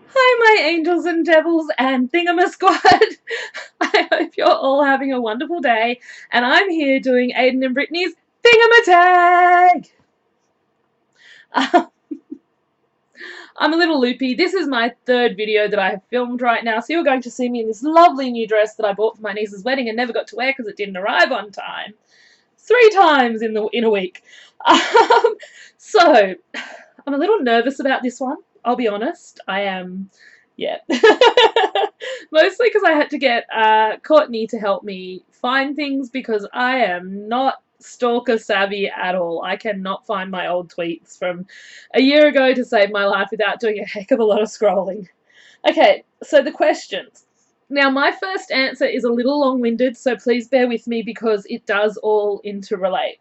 Hi, my angels and devils and Thingama squad. I hope you're all having a wonderful day. And I'm here doing Aiden and Brittany's Thingamatag. I'm a little loopy. This is my third video that I have filmed right now. So you're going to see me in this lovely new dress that I bought for my niece's wedding and never got to wear because it didn't arrive on time. 3 times in a week. So I'm a little nervous about this one. I'll be honest. I am, yeah. Mostly because I had to get Courtney to help me find things because I am not stalker savvy at all. I cannot find my old tweets from a year ago to save my life without doing a heck of a lot of scrolling. Okay, so the questions. Now, my first answer is a little long-winded, so please bear with me because it does all interrelate.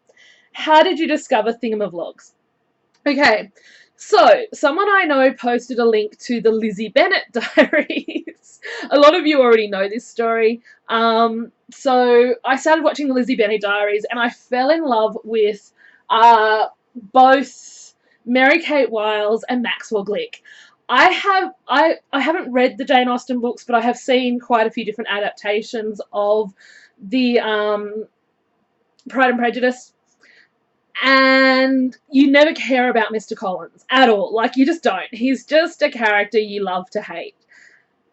How did you discover Thingamavlogs? Okay, so someone I know posted a link to the Lizzie Bennett diaries. A lot of you already know this story. So I started watching the Lizzie Bennett diaries and I fell in love with both Mary-Kate Wiles and Maxwell Glick. I haven't read the Jane Austen books, but I have seen quite a few different adaptations of the Pride and Prejudice, and you never care about Mr. Collins at all. Like, you just don't. He's just a character you love to hate.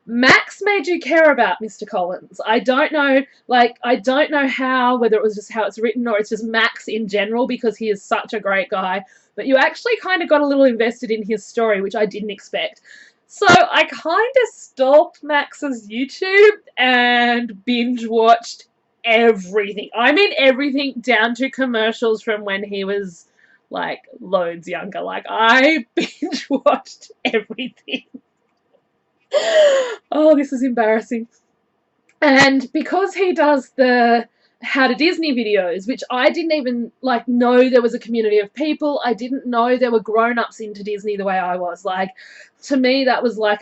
Max made you care about Mr. Collins. I don't know, I don't know how, whether it was just how it's written or it's just Max in general because he is such a great guy, but you actually kind of got a little invested in his story, which I didn't expect. So I kind of stalked Max's YouTube and binge watched everything. I mean everything down to commercials from when he was like loads younger. Like, I binge watched everything. Oh, this is embarrassing. And because he does the How to Disney videos, which I didn't even know there was a community of people. I didn't know there were grown-ups into Disney the way I was. Like, to me that was like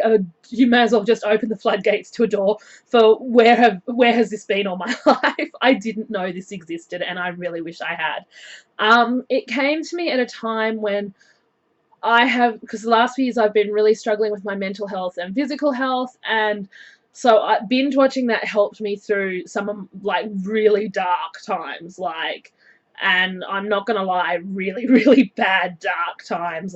you may as well just open the floodgates to a door for where has this been all my life. I didn't know this existed and I really wish I had. It came to me at a time when because the last few years I've been really struggling with my mental health and physical health, and so binge watching that helped me through some really dark times, and I'm not gonna lie, really, really bad dark times.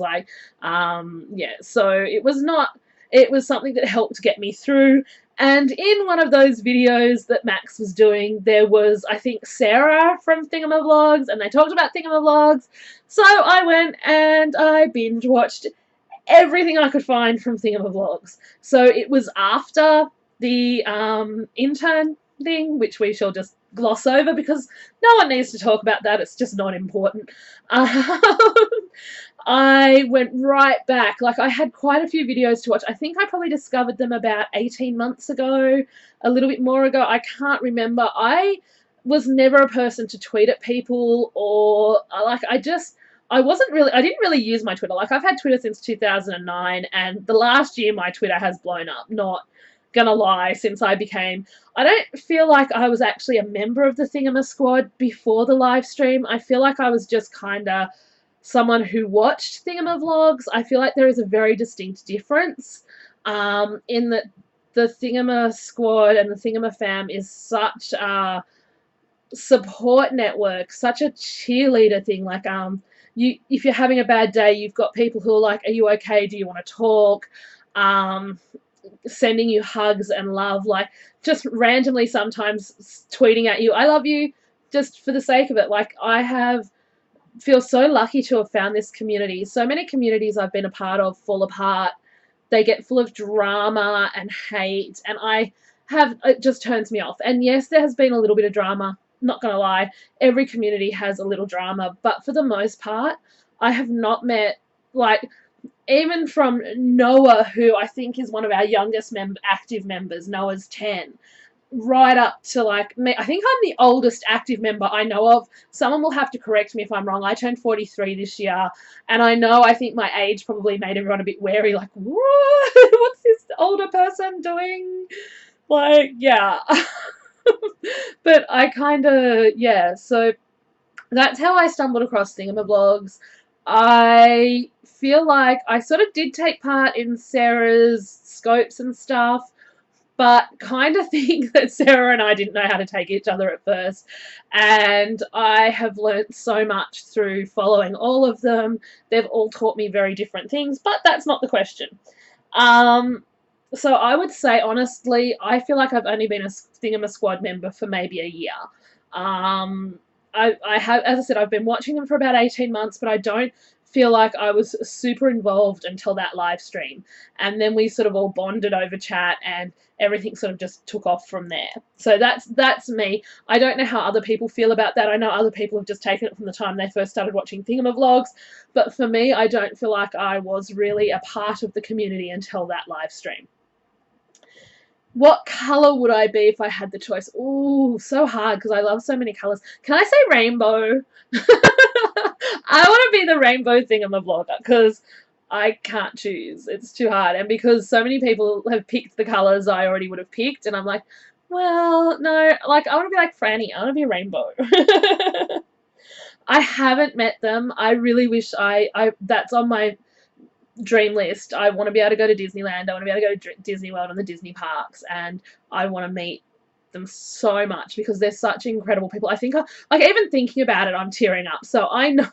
Yeah, so it was something that helped get me through. And in one of those videos that Max was doing, there was, I think, Sarah from Thingamavlogs, and they talked about Thingamavlogs. So I went and I binge watched everything I could find from Thingamavlogs. So it was after the intern thing, which we shall just gloss over because no one needs to talk about that. It's just not important. I went right back. Like, I had quite a few videos to watch. I think I probably discovered them about 18 months ago, a little bit more ago. I can't remember. I was never a person to tweet at people or I didn't really use my Twitter. Like, I've had Twitter since 2009 and the last year my Twitter has blown up. Not gonna lie, since I don't feel like I was actually a member of the Thingama squad before the live stream. I feel like I was just kind of someone who watched Thingamavlogs. I feel like there is a very distinct difference in that the Thingama squad and the Thingama fam is such a support network, such a cheerleader thing. If you're having a bad day, you've got people who are like, are you okay? Do you want to talk? Sending you hugs and love, like, just randomly sometimes tweeting at you, I love you, just for the sake of it. Like, feel so lucky to have found this community. So many communities I've been a part of fall apart. They get full of drama and hate, and it just turns me off. And yes, there has been a little bit of drama, not gonna lie. Every community has a little drama, but for the most part, I have not met, even from Noah, who I think is one of our youngest active members. Noah's 10. Right up to me. I think I'm the oldest active member I know of. Someone will have to correct me if I'm wrong. I turned 43 this year, and I think my age probably made everyone a bit wary, like, what? What's this older person doing? Yeah. But I kind of, yeah, so that's how I stumbled across Thingamablogs. I feel like I sort of did take part in Sarah's scopes and stuff, but kind of think that Sarah and I didn't know how to take each other at first. And I have learnt so much through following all of them. They've all taught me very different things, but that's not the question. Um, so I would say, honestly, I feel like I've only been a Thingama Squad member for maybe a year. Um, I have, as I said, I've been watching them for about 18 months, but I don't feel like I was super involved until that live stream. And then we sort of all bonded over chat and everything sort of just took off from there. So that's me. I don't know how other people feel about that. I know other people have just taken it from the time they first started watching Thingamavlogs, but for me, I don't feel like I was really a part of the community until that live stream. What colour would I be if I had the choice? Ooh, so hard because I love so many colours. Can I say rainbow? I want to be the rainbow thingamavlogger because I can't choose. It's too hard. And because so many people have picked the colours I already would have picked, and I'm like, well, no, like, I want to be like Franny. I want to be a rainbow. I haven't met them. I really wish that's on my dream list. I want to be able to go to Disneyland. I want to be able to go to Disney World and the Disney parks, and I want to meet them so much because they're such incredible people. I think, like, even thinking about it, I'm tearing up. So I know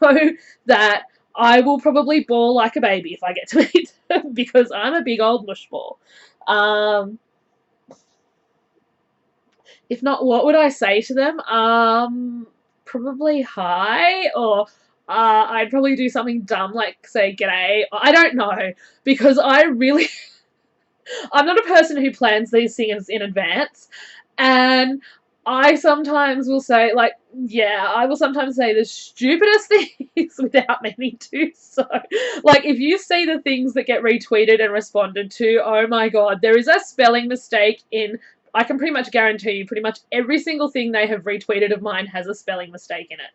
that I will probably bawl like a baby if I get to meet them because I'm a big old mushball. If not, what would I say to them? Probably hi, or I'd probably do something dumb like say g'day. I don't know, because I really I'm not a person who plans these things in advance, and I sometimes will say, like, yeah, I will sometimes say the stupidest things without meaning to. So, like, if you see the things that get retweeted and responded to, oh my god, there is a spelling mistake in, I can pretty much guarantee you, pretty much every single thing they have retweeted of mine has a spelling mistake in it.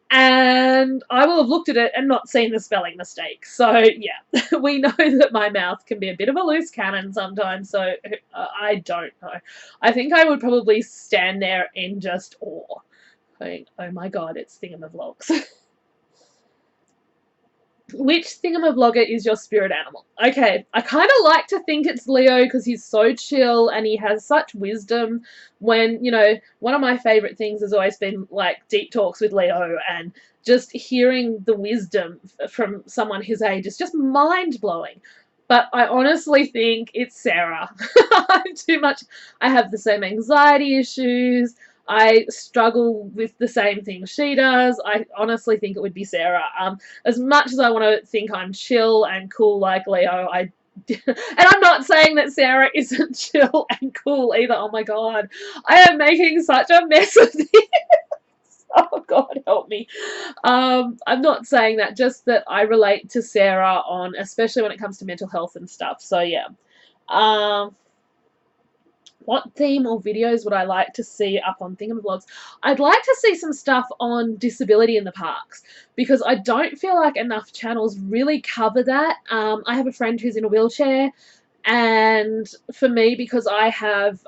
And I will have looked at it and not seen the spelling mistake. So, yeah, we know that my mouth can be a bit of a loose cannon sometimes, so I don't know. I think I would probably stand there in just awe, going, oh my god, it's Thingamavlogs. Which Thingamavlogger is your spirit animal? Okay, I kind of like to think it's Leo because he's so chill and he has such wisdom. When, you know, one of my favourite things has always been like deep talks with Leo, and just hearing the wisdom from someone his age is just mind-blowing. But I honestly think it's Sarah. I'm too much. I have the same anxiety issues. I struggle with the same things she does. I honestly think it would be Sarah. As much as I want to think I'm chill and cool like Leo, and I'm not saying that Sarah isn't chill and cool either. Oh my god, I am making such a mess of this. Oh god, help me. I'm not saying that, just that I relate to Sarah on, especially when it comes to mental health and stuff. So yeah. What theme or videos would I like to see up on Thingamavlogs? I'd like to see some stuff on disability in the parks because I don't feel like enough channels really cover that. I have a friend who's in a wheelchair, and for me, because I have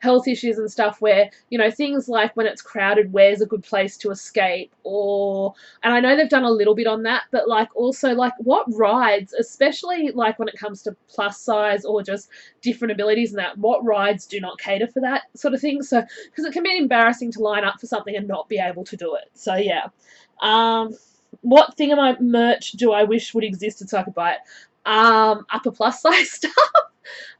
health issues and stuff where, you know, things like when it's crowded, where's a good place to escape, or, and I know they've done a little bit on that, but like also like what rides, especially like when it comes to plus size or just different abilities and that, what rides do not cater for that sort of thing. So, because it can be embarrassing to line up for something and not be able to do it. So yeah. What thing of my merch do I wish would existed so I could buy it? Upper plus size stuff.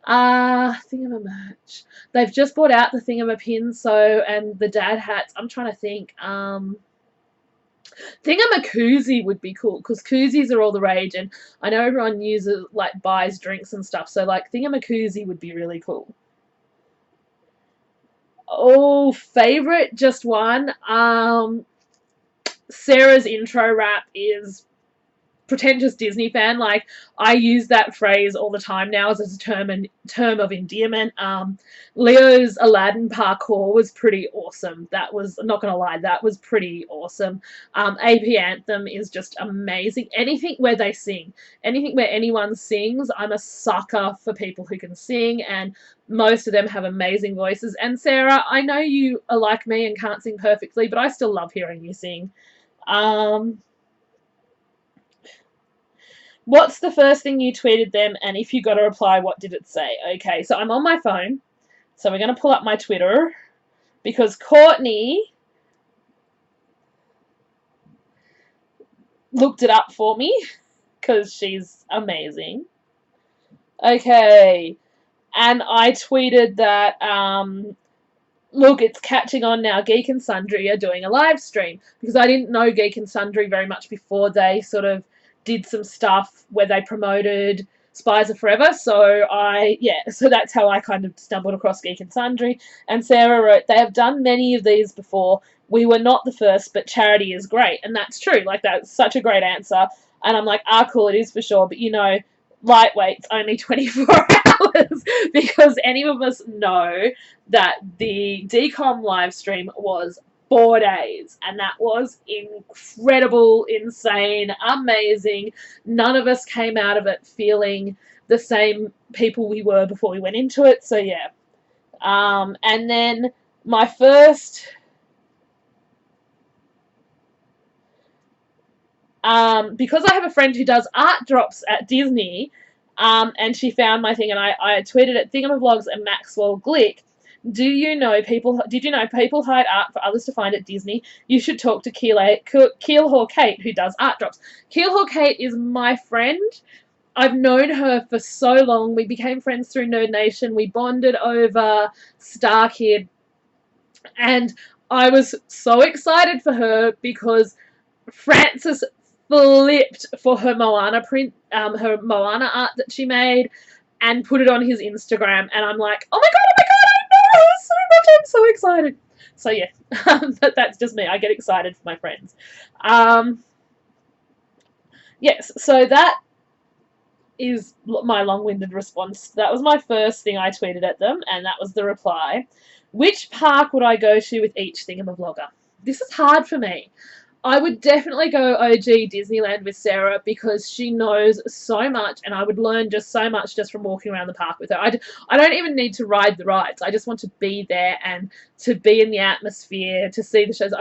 Merch. They've just brought out the Thingamapins, so, and the dad hats. I'm trying to think. Koozie would be cool because koozies are all the rage, and I know everyone uses, like, buys drinks and stuff. So like Koozie would be really cool. Oh, favorite, just one. Sarah's intro rap is pretentious Disney fan. Like, I use that phrase all the time now as a term of endearment. Leo's Aladdin parkour was pretty awesome. That was, I'm not gonna lie, that was pretty awesome. AP Anthem is just amazing. Anything where they sing, anything where anyone sings, I'm a sucker for people who can sing, and most of them have amazing voices. And Sarah, I know you are like me and can't sing perfectly, but I still love hearing you sing. What's the first thing you tweeted them, and if you got a reply, what did it say? Okay, so I'm on my phone, so we're going to pull up my Twitter, because Courtney looked it up for me, because she's amazing. Okay, and I tweeted that, look, it's catching on now. Geek and Sundry are doing a live stream, because I didn't know Geek and Sundry very much before they sort of did some stuff where they promoted Spies of Forever. So so that's how I kind of stumbled across Geek and Sundry. And Sarah wrote, they have done many of these before. We were not the first, but charity is great. And that's true. Like, that's such a great answer. And I'm like, cool, it is for sure. But, you know, lightweight's only 24 hours, because any of us know that the DCOM live stream was 4 days, and that was incredible, insane, amazing. None of us came out of it feeling the same people we were before we went into it, so yeah. And then my first because I have a friend who does art drops at Disney, and she found my thing, and I tweeted at Thingamatag and Maxwell Glick, did you know people hide art for others to find at Disney? You should talk to Keelhaw Kate, who does art drops. Keelhaw Kate is my friend. I've known her for so long. We became friends through Nerd Nation. We bonded over Star Kid. And I was so excited for her because Francis flipped for her Moana print, her Moana art that she made, and put it on his Instagram. And I'm like, oh my god, I know her so much. I'm so excited. So yeah, that's just me. I get excited for my friends. Yes, so that is my long-winded response. That was my first thing I tweeted at them, and that was the reply. Which park would I go to with each Thingamavlogger? This is hard for me. I would definitely go OG Disneyland with Sarah, because she knows so much, and I would learn just so much just from walking around the park with her. I don't even need to ride the rides. I just want to be there and to be in the atmosphere, to see the shows.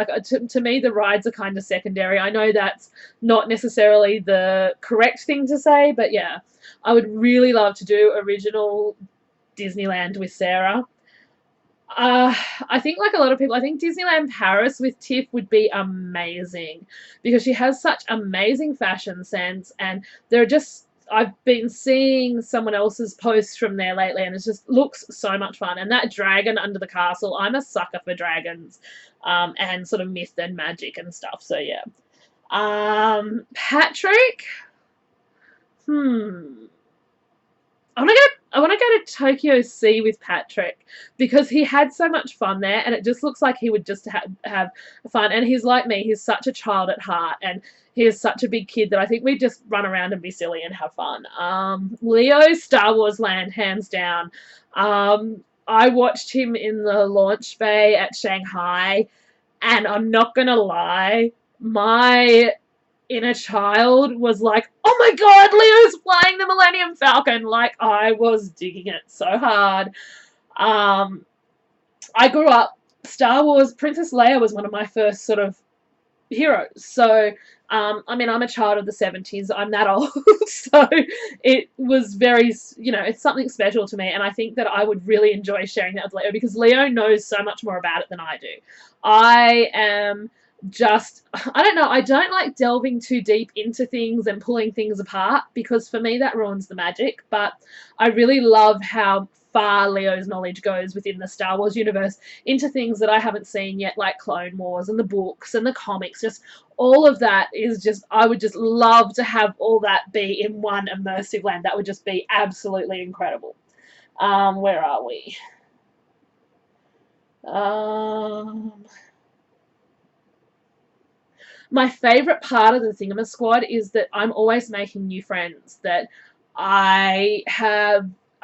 To me, the rides are kind of secondary. I know that's not necessarily the correct thing to say, but yeah, I would really love to do original Disneyland with Sarah. I think, like a lot of people, I think Disneyland Paris with Tiff would be amazing, because she has such amazing fashion sense, and there are just, I've been seeing someone else's posts from there lately, and it just looks so much fun. And that dragon under the castle, I'm a sucker for dragons, and sort of myth and magic and stuff, so yeah. Patrick? I want to go to Tokyo Sea with Patrick, because he had so much fun there, and it just looks like he would just have fun. And he's like me, he's such a child at heart, and he is such a big kid that I think we just run around and be silly and have fun. Leo, Star Wars Land, hands down. I watched him in the launch bay at Shanghai, and I'm not going to lie, my inner child was like, oh my god, Leo's flying the Millennium Falcon. Like, I was digging it so hard. I grew up, Star Wars, Princess Leia was one of my first sort of heroes. So, I mean, I'm a child of the 70s. I'm that old. So it was very, you know, it's something special to me. And I think that I would really enjoy sharing that with Leo, because Leo knows so much more about it than I do. I am just, I don't know, I don't like delving too deep into things and pulling things apart, because for me that ruins the magic. But I really love how far Leo's knowledge goes within the Star Wars universe, into things that I haven't seen yet, like Clone Wars and the books and the comics. Just all of that is just, I would just love to have all that be in one immersive land. That would just be absolutely incredible. Where are we? My favourite part of the Thingama Squad is that I'm always making new friends, that I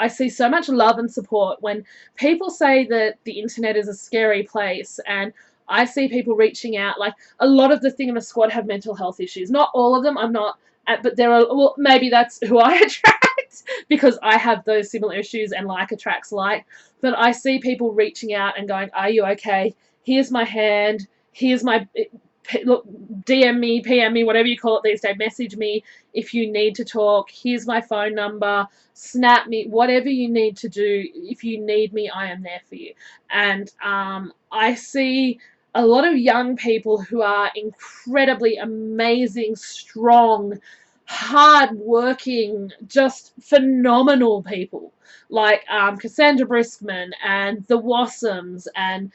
see so much love and support. When people say that the internet is a scary place, and I see people reaching out, like a lot of the Thingama Squad have mental health issues. Not all of them, I'm not, but there are, well, maybe that's who I attract, because I have those similar issues, and like attracts like. But I see people reaching out and going, are you okay? Here's my hand. Here's my, look, DM me, PM me, whatever you call it these days, message me if you need to talk. Here's my phone number, snap me, whatever you need to do. If you need me, I am there for you. And I see a lot of young people who are incredibly amazing, strong, hard-working, just phenomenal people, like Cassandra Briskman and the Wassums and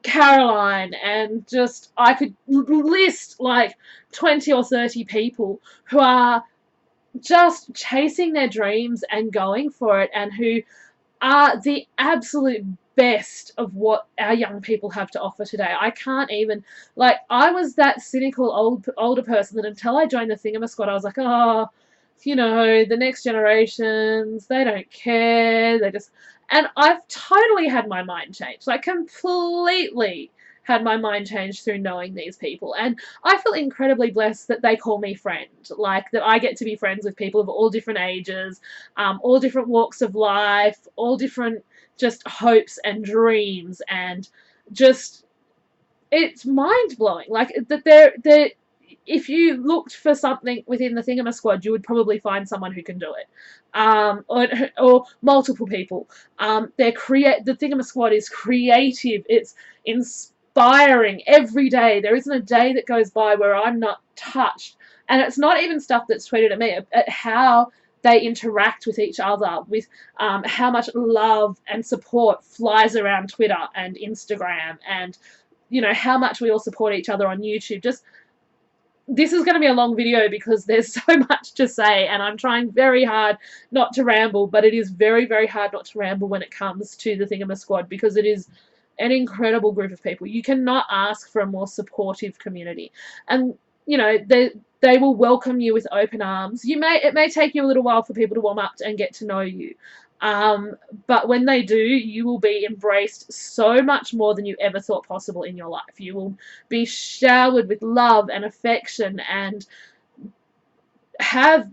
Caroline, and just I could list like 20 or 30 people who are just chasing their dreams and going for it, and who are the absolute best of what our young people have to offer today. I can't even, like, I was that cynical older person that until I joined the Thingamasquad, I was like, oh, you know, the next generations, they don't care, they just, and I've totally had my mind changed, like completely had my mind changed through knowing these people, and I feel incredibly blessed that they call me friend, like that I get to be friends with people of all different ages, all different walks of life, all different just hopes and dreams, and just, it's mind-blowing, like that they're if you looked for something within the Thingamasquad, you would probably find someone who can do it, or multiple people. The Thingamasquad is creative, it's inspiring every day. There isn't a day that goes by where I'm not touched, and it's not even stuff that's tweeted at me, at how they interact with each other, with how much love and support flies around Twitter and Instagram, and you know how much we all support each other on YouTube. Just, this is going to be a long video because there's so much to say, and I'm trying very hard not to ramble, but it is very, very hard not to ramble when it comes to the Thingamasquad, because it is an incredible group of people. You cannot ask for a more supportive community, and you know they will welcome you with open arms. It may take you a little while for people to warm up and get to know you, but when they do, you will be embraced so much more than you ever thought possible in your life. You will be showered with love and affection, and have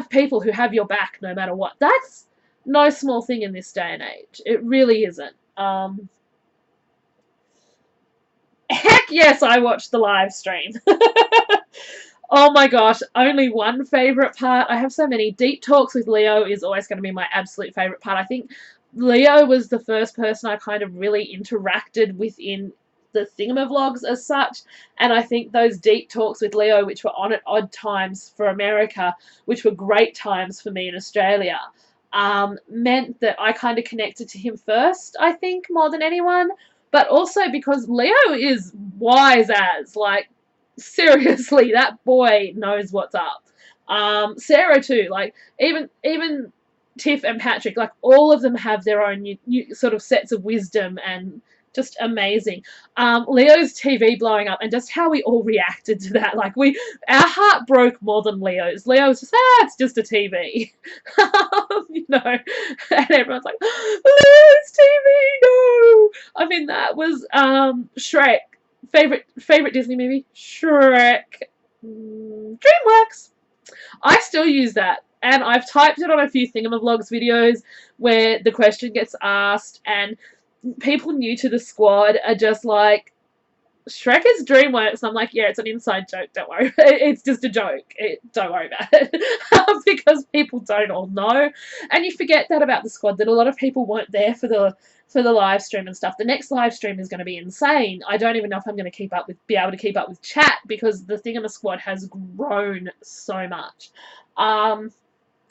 people who have your back no matter what. That's no small thing in this day and age. It really isn't. Heck yes, I watched the live stream. Oh my gosh, only one favourite part. I have so many. Deep Talks with Leo is always going to be my absolute favourite part. I think Leo was the first person I kind of really interacted with in the Thingamavlogs as such, and I think those Deep Talks with Leo, which were on at odd times for America, which were great times for me in Australia, meant that I kind of connected to him first, I think, more than anyone, but also because Leo is wise as, like, seriously, that boy knows what's up. Sarah too, like, even Tiff and Patrick, like, all of them have their own new sort of sets of wisdom, and just amazing. Leo's TV blowing up, and just how we all reacted to that, like, our heart broke more than Leo's. Leo was just, it's just a TV. You know, and everyone's like, Leo's TV, no! I mean, that was Shrek. Favorite Disney movie? Shrek. DreamWorks. I still use that, and I've typed it on a few Thingamavlogs videos where the question gets asked, and people new to the squad are just like, Shrek is DreamWorks. And I'm like, yeah, it's an inside joke, don't worry. It's just a joke. Don't worry about it. Because people don't all know. And you forget that about the squad, that a lot of people weren't there for the live stream and stuff. The next live stream is going to be insane. I don't even know if I'm going to be able to keep up with chat, because the Thingamasquad has grown so much.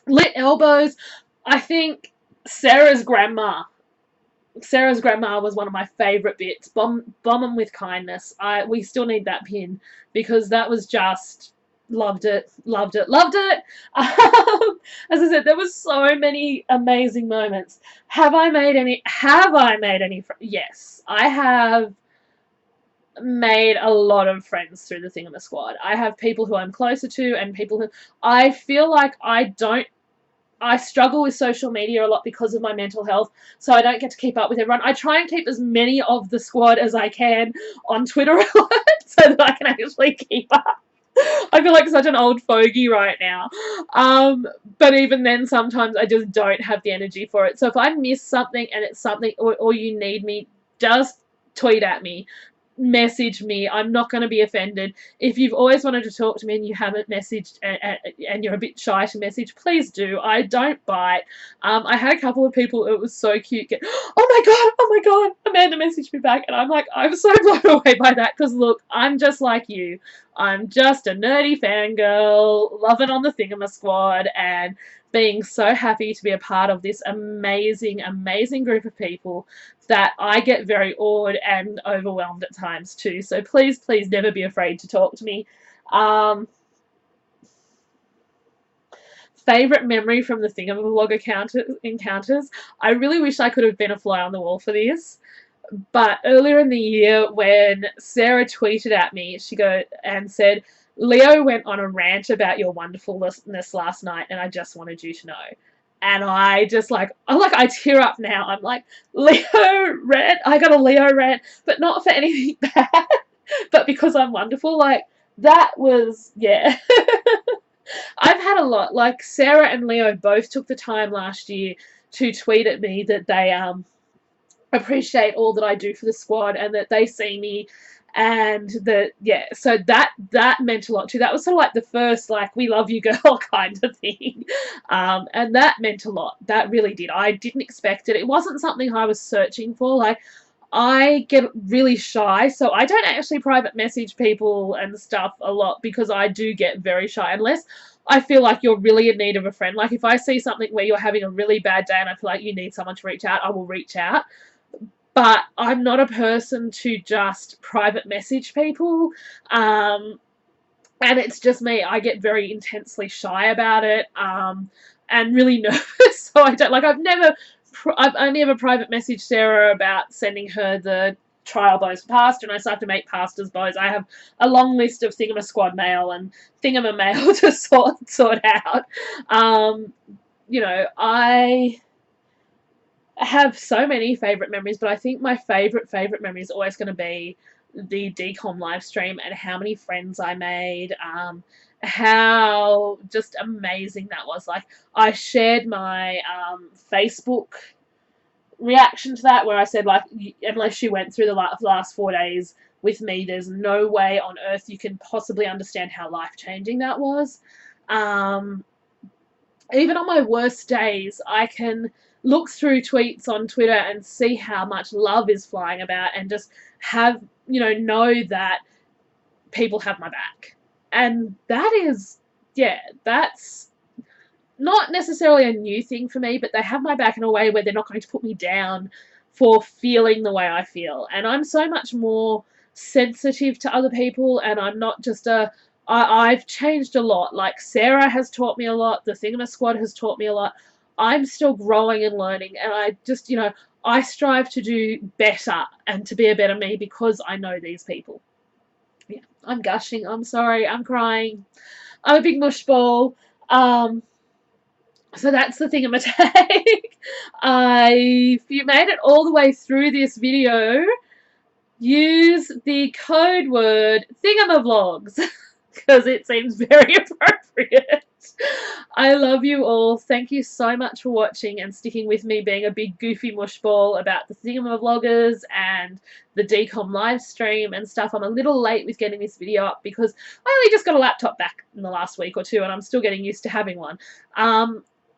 Lit Elbows, I think Sarah's grandma was one of my favourite bits. Bomb 'em with kindness. We still need that pin, because that was just, loved it. As I said, there was so many amazing moments. Have I made any Yes, I have made a lot of friends through the Thingamasquad. I have people who I'm closer to, and people who I feel like I struggle with social media a lot because of my mental health, so I don't get to keep up with everyone. I try and keep as many of the squad as I can on Twitter a lot, so that I can actually keep up. I feel like such an old fogey right now. But even then, sometimes I just don't have the energy for it. So if I miss something, and it's something, or you need me, just tweet at me. message me. I'm not going to be offended. If you've always wanted to talk to me and you haven't messaged and you're a bit shy to message, please do. I don't bite. I had a couple of people, it was so cute, oh my god, Amanda messaged me back, and I'm like, I'm so blown away by that, because look, I'm just like you. I'm just a nerdy fangirl, loving on the Thingama Squad, and being so happy to be a part of this amazing, amazing group of people that I get very awed and overwhelmed at times too. So please, please never be afraid to talk to me. Favourite memory from the Thingamavlog encounters. I really wish I could have been a fly on the wall for this. But earlier in the year, when Sarah tweeted at me, she and said, Leo went on a rant about your wonderfulness last night, and I just wanted you to know. And I just I tear up now. I'm like, Leo rant? I got a Leo rant, but not for anything bad, but because I'm wonderful. Like, that was, yeah. I've had a lot. Like, Sarah and Leo both took the time last year to tweet at me that they appreciate all that I do for the squad, and that they see me, and that, yeah, so that meant a lot too. That was sort of like the first, like, we love you girl kind of thing, and that meant a lot. That really did. I didn't expect it. It wasn't something I was searching for. Like, I get really shy, so I don't actually private message people and stuff a lot, because I do get very shy, unless I feel like you're really in need of a friend. Like, if I see something where you're having a really bad day and I feel like you need someone to reach out, I will reach out. But I'm not a person to just private message people. And it's just me. I get very intensely shy about it, and really nervous. So I don't, like, I've only ever private messaged Sarah about sending her the trial bows for pasta, and I still have to make pasta's bows. I have a long list of Thingama Squad mail and Thingama mail to sort out. You know, I have so many favourite memories, but I think my favourite memory is always going to be the decom live stream, and how many friends I made, how just amazing that was. Like, I shared my Facebook reaction to that, where I said, like, unless you went through the last 4 days with me, there's no way on earth you can possibly understand how life-changing that was. Even on my worst days, I can look through tweets on Twitter and see how much love is flying about, and just have, know that people have my back. And that is, yeah, that's not necessarily a new thing for me, but they have my back in a way where they're not going to put me down for feeling the way I feel. And I'm so much more sensitive to other people, and I'm not just I've changed a lot. Like, Sarah has taught me a lot. The Thingama Squad has taught me a lot. I'm still growing and learning, and I just, I strive to do better and to be a better me, because I know these people. Yeah, I'm gushing. I'm sorry. I'm crying. I'm a big mush ball. So that's the Thingamatag. If you made it all the way through this video, use the code word Thingamavlogs, because it seems very appropriate. I love you all. Thank you so much for watching and sticking with me, being a big goofy mushball about the Thingamavloggers and the decom live stream and stuff. I'm a little late with getting this video up, because I only just got a laptop back in the last week or two, and I'm still getting used to having one.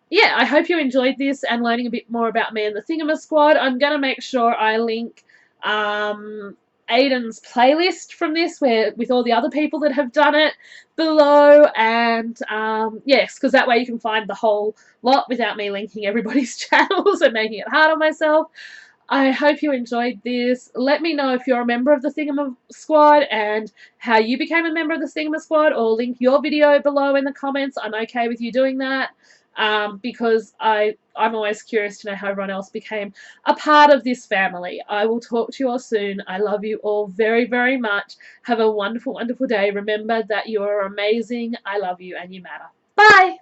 Yeah, I hope you enjoyed this and learning a bit more about me and the Thingama Squad. I'm going to make sure I link Aiden's playlist from this, with all the other people that have done it, below, and yes, because that way you can find the whole lot without me linking everybody's channels and making it hard on myself. I hope you enjoyed this. Let me know if you're a member of the Thingama Squad and how you became a member of the Thingama Squad, or link your video below in the comments. I'm okay with you doing that. Because I'm always curious to know how everyone else became a part of this family. I will talk to you all soon. I love you all very, very much. Have a wonderful, wonderful day. Remember that you are amazing. I love you and you matter. Bye!